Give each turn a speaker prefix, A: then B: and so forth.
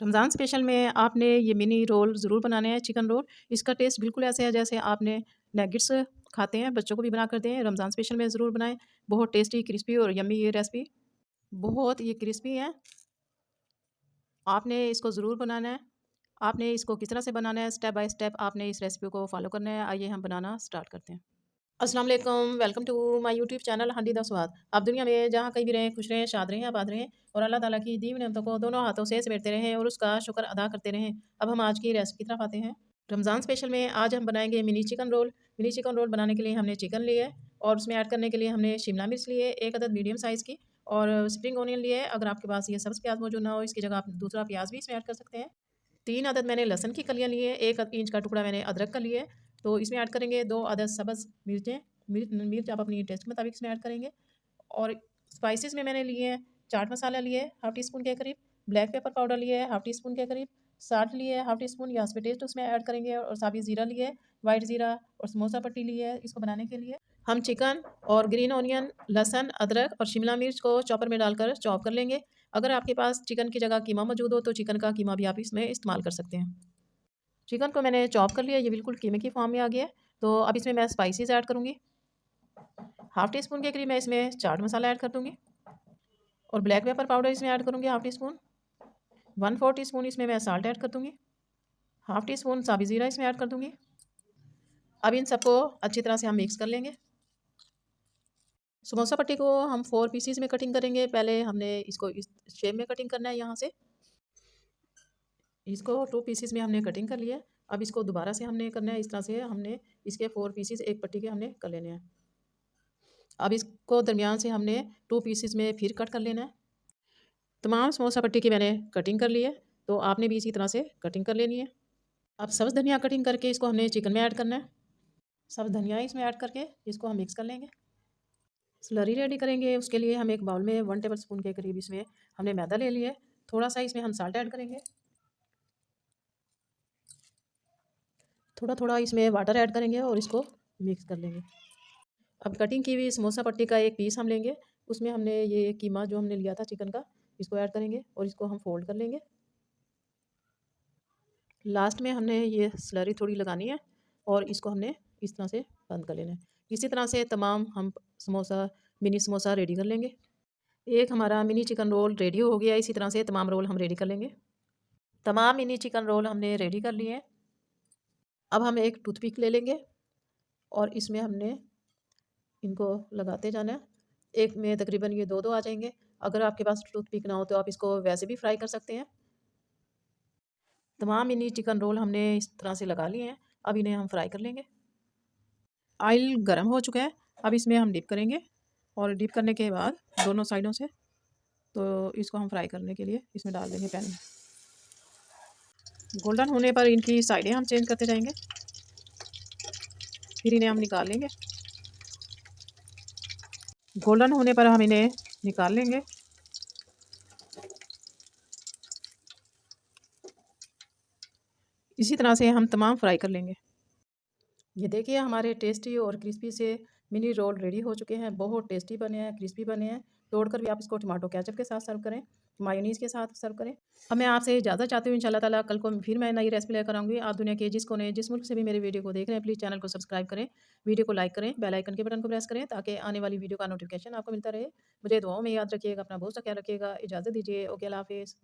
A: Ramzan special में आपने ये मिनी रोल ज़रूर बनाने हैं, चिकन रोल। इसका टेस्ट बिल्कुल ऐसे है जैसे आपने नगेट्स खाते हैं, बच्चों को भी बना कर दें। रमज़ान स्पेशल में ज़रूर बनाएँ। बहुत टेस्टी, क्रिस्पी और यम्मी ये रेसिपी। बहुत ये क्रिस्पी है। आपने इसको ज़रूर बनाना है। आपने इसको किस तरह से बनाना है, स्टेप बाय स्टेप आपने इस रेसिपी को फ़ॉलो करना है। आइए हम बनाना स्टार्ट करते हैं। अस्सलाम वालेकुम, welcome to my YouTube channel Handi the Swad. आप दुनिया में जहाँ कहीं भी रहें, खुश रहें, शाद रहें, आबाद रहें और अल्लाह ताला की दी हुई नेमतों को दोनों हाथों से समेटते रहें और उसका शुक्र अदा करते रहें। अब हम आज की रेसिपी की तरफ आते हैं। रमज़ान स्पेशल में आज हम बनाएंगे mini chicken roll. Mini chicken roll बनाने के लिए हमने चिकन लिया है और उसमें ऐड करने के लिए हमने शिमला मिर्च लिए, एक अदद मीडियम साइज़ की और स्प्रिंग ऑनियन लिए है। अगर आपके पास ये सब्ज़ प्याज मौजूद ना हो, इसकी जगह आप दूसरा प्याज भी इसमें ऐड कर सकते हैं। 3 अदद मैंने लहसुन की कलियाँ ली है, 1 इंच का टुकड़ा मैंने अदरक का लिया है। तो इसमें ऐड करेंगे 2 अदद सब्ज़ मिर्चें। मिर्च आप अपनी टेस्ट के मुताबिक इसमें ऐड करेंगे। और स्पाइसेस में मैंने लिए हैं, चाट मसाला लिया है हाफ़ टी स्पून के करीब, ब्लैक पेपर पाउडर लिया है हाफ़ टी स्पून के करीब, साल्ट लिया है हाफ़ टी स्पून, यासपी टेस्ट उसमें ऐड करेंगे और साबित ज़ीरा लिया है, वाइट ज़ीरा और समोसा पट्टी ली है इसको बनाने के लिए। हम चिकन और ग्रीन ऑनियन, लहसुन, अदरक और शिमला मिर्च को चॉपर में डालकर चॉप कर लेंगे। अगर आपके पास चिकन की जगह कीमा मौजूद हो तो चिकन का कीमा भी आप इसमें इस्तेमाल कर सकते हैं। चिकन को मैंने चॉप कर लिया, ये बिल्कुल कीमे की फॉर्म में आ गया है। तो अब इसमें मैं स्पाइसेस ऐड करूँगी। हाफ़ टी स्पून के करीब मैं इसमें चाट मसाला ऐड कर दूँगी और ब्लैक पेपर पाउडर इसमें ऐड करूँगी half tea spoon. 1/4 tea spoon इसमें मैं साल्ट ऐड कर दूँगी। हाफ़ टी स्पून साबित ज़ीरा इसमें ऐड कर दूँगी। अब इन सबको अच्छी तरह से हम मिक्स कर लेंगे। समोसा पट्टी को हम 4 पीसेस में कटिंग करेंगे। पहले हमने इसको इस शेप में कटिंग करना है, यहाँ से इसको 2 पीसेस में हमने कटिंग कर लिया है। अब इसको दोबारा से हमने करना है, इस तरह से हमने इसके 4 पीसेस एक पट्टी के हमने कर लेने हैं। अब इसको दरमियान से हमने 2 पीसेस में फिर कट कर लेना है। तमाम समोसा पट्टी की मैंने कटिंग कर ली है, तो आपने भी इसी तरह से कटिंग कर लेनी है। अब सब्ज़ धनिया कटिंग करके इसको हमने चिकन में ऐड करना है। सब धनिया इसमें ऐड करके इसको हम मिक्स कर लेंगे। स्लरी रेडी करेंगे, उसके लिए हम एक बाउल में 1 टेबल स्पून के करीब इसमें हमने मैदा ले लिया है। थोड़ा सा इसमें हम साल्ट ऐड करेंगे, थोड़ा थोड़ा इसमें वाटर ऐड करेंगे और इसको मिक्स कर लेंगे। अब कटिंग की हुई समोसा पट्टी का एक पीस हम लेंगे, उसमें हमने ये कीमा जो हमने लिया था चिकन का, इसको ऐड करेंगे और इसको हम फोल्ड कर लेंगे। लास्ट में हमने ये स्लरी थोड़ी लगानी है और इसको हमने इस तरह से बंद कर लेना है। इसी तरह से तमाम हम समोसा मिनी समोसा रेडी कर लेंगे। एक हमारा मिनी चिकन रोल रेडी हो गया। इसी तरह से तमाम रोल हम रेडी कर लेंगे। तमाम मिनी चिकन रोल हमने रेडी कर लिए हैं। अब हम एक टूथपिक ले लेंगे और इसमें हमने इनको लगाते जाना है। एक में तकरीबन ये 2-2 आ जाएंगे। अगर आपके पास टूथपिक ना हो तो आप इसको वैसे भी फ्राई कर सकते हैं। तमाम मिनी चिकन रोल हमने इस तरह से लगा लिए हैं। अब इन्हें हम फ्राई कर लेंगे। ऑयल गर्म हो चुका है, अब इसमें हम डिप करेंगे और डिप करने के बाद दोनों साइडों से तो इसको हम फ्राई करने के लिए इसमें डाल देंगे पैन में। गोल्डन होने पर इनकी साइडें हम चेंज करते जाएंगे, फिर इन्हें हम निकाल लेंगे। गोल्डन होने पर हम इन्हें निकाल लेंगे। इसी तरह से हम तमाम फ्राई कर लेंगे। ये देखिए हमारे टेस्टी और क्रिस्पी से मिनी रोल रेडी हो चुके हैं। बहुत टेस्टी बने हैं, क्रिस्पी बने हैं। तोड़कर भी आप इसको टमाटो केचप के साथ सर्व करें, मायोनीज़ के साथ सर्व करें। अब मैं आपसे इजाज़त चाहती हूँ। इंशाल्लाह ताला कल को फिर मैं नई रेसिपी लेकर आऊँगी। आप दुनिया के जिस कोने जिस मुल्क से भी मेरे वीडियो को देख रहे हैं, प्लीज़ चैनल को सब्सक्राइब करें, वीडियो को लाइक करें, बेल आइकन के बटन को प्रेस करें ताकि आने वाली वीडियो का नोटिफिकेशन आपको मिलता रहे। मुझे दुआओं में याद रखिएगा, अपना बहुत सा ख्याल रखिएगा। इजाज़त दीजिए। ओके, अल्लाह हाफ़िज़।